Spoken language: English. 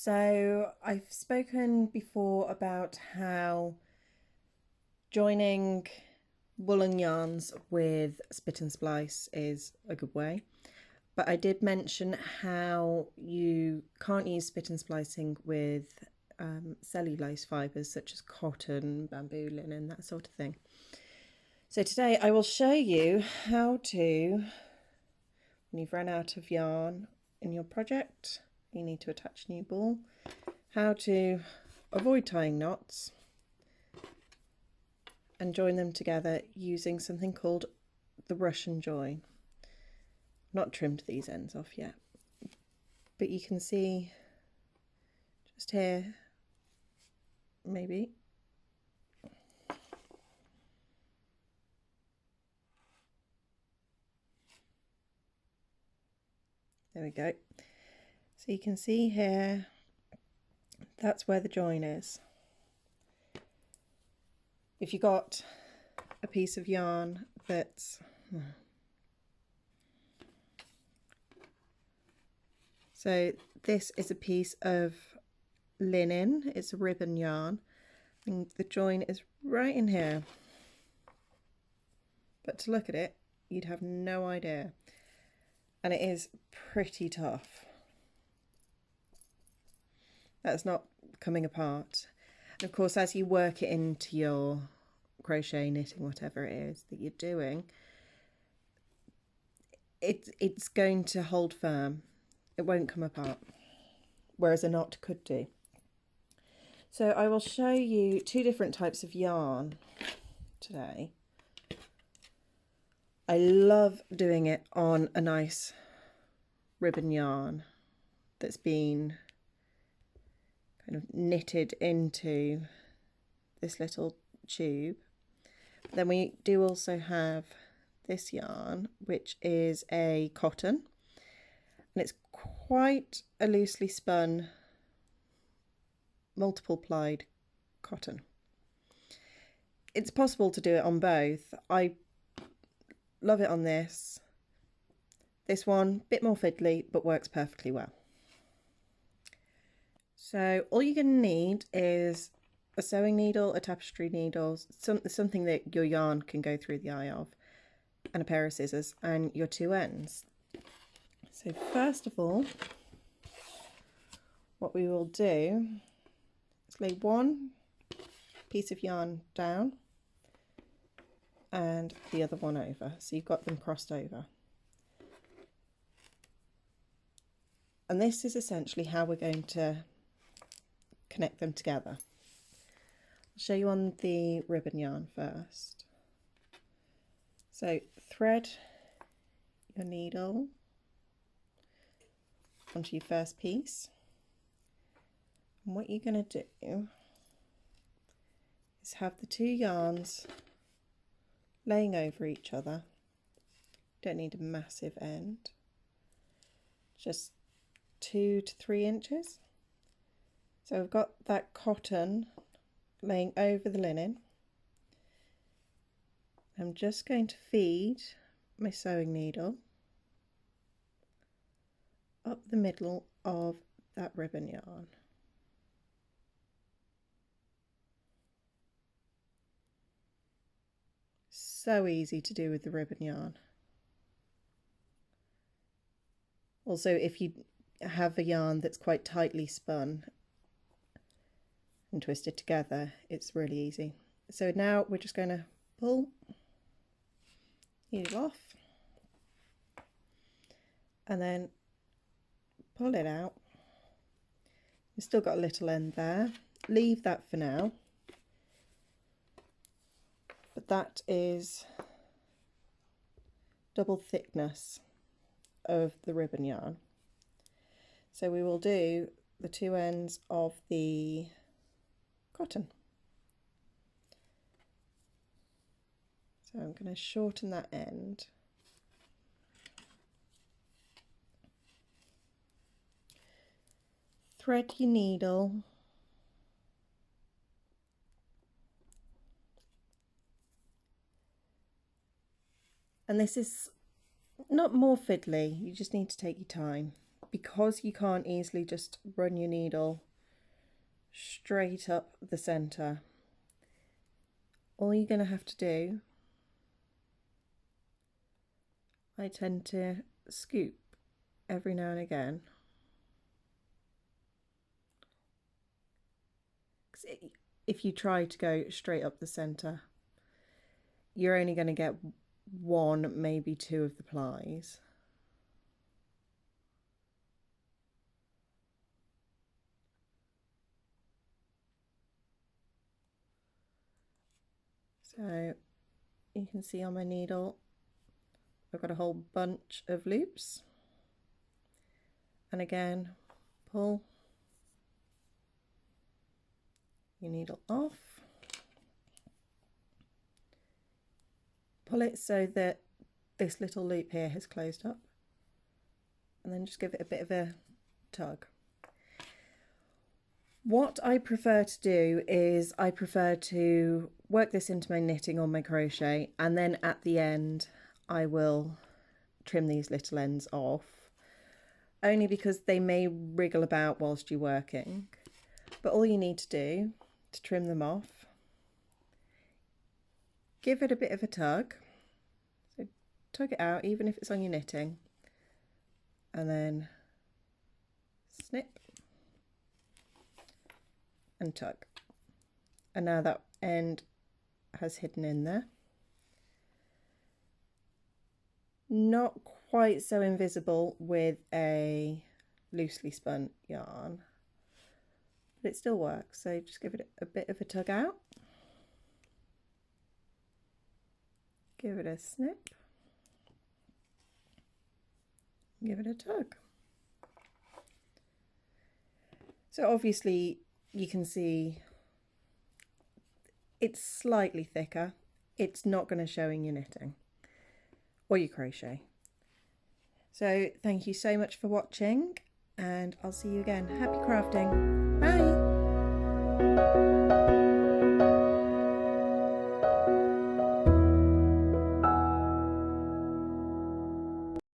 So I've spoken before about how joining woolen yarns with spit and splice is a good way, but I did mention how you can't use spit and splicing with cellulose fibres such as cotton, bamboo, linen, that sort of thing. So today I will show you how to, when you've run out of yarn in your project, you need to attach a new ball, how to avoid tying knots and join them together using something called the Russian join. I've not trimmed these ends off yet, but you can see just here, maybe, there we go. So you can see here, that's where the join is. If you've got a piece of yarn that's so this is a piece of linen, it's a ribbon yarn, and the join is right in here, but to look at it you'd have no idea, and it is pretty tough. That's not coming apart. And of course, as you work it into your crochet, knitting, whatever it is that you're doing, it's going to hold firm. It won't come apart, whereas a knot could do. So I will show you two different types of yarn today. I love doing it on a nice ribbon yarn that's been kind of knitted into this little tube. But then we do also have this yarn, which is a cotton, and it's quite a loosely spun multiple plied cotton. It's possible to do it on both. I love it on this. This one, a bit more fiddly, but works perfectly well. So all you're going to need is a sewing needle, a tapestry needle, something that your yarn can go through the eye of, and a pair of scissors, and your two ends. So first of all, what we will do is lay one piece of yarn down and the other one over, so you've got them crossed over. And this is essentially how we're going to connect them together. I'll show you on the ribbon yarn first. So thread your needle onto your first piece, and what you're going to do is have the two yarns laying over each other. Don't need a massive end, just 2 to 3 inches. So I've got that cotton laying over the linen. I'm just going to feed my sewing needle up the middle of that ribbon yarn. So easy to do with the ribbon yarn. Also, if you have a yarn that's quite tightly spun and twisted together, it's really easy. So now we're just going to pull needle off and then pull it out. You've still got a little end there. Leave that for now. But that is double thickness of the ribbon yarn. So we will do the two ends of the cotton. So I'm going to shorten that end. Thread your needle and this is not more fiddly, you just need to take your time. because you can't easily just run your needle straight up the centre, all you're going to have to do, I tend to scoop every now and again. If you try to go straight up the centre, you're only going to get one, maybe two of the plies. So you can see on my needle, I've got a whole bunch of loops. And again, pull your needle off. Pull it so that this little loop here has closed up. And then just give it a bit of a tug. What I prefer to do is I prefer to work this into my knitting or my crochet, and then at the end I will trim these little ends off, only because they may wriggle about whilst you're working. But all you need to do to trim them off, give it a bit of a tug, so tug it out even if it's on your knitting, and then snip and tug. And now that end has hidden in there. Not quite so invisible with a loosely spun yarn, but it still works. So just give it a bit of a tug out, give it a snip, give it a tug. So obviously you can see it's slightly thicker. It's not going to show in your knitting or your crochet. So thank you so much for watching, and I'll see you again. Happy crafting. Bye.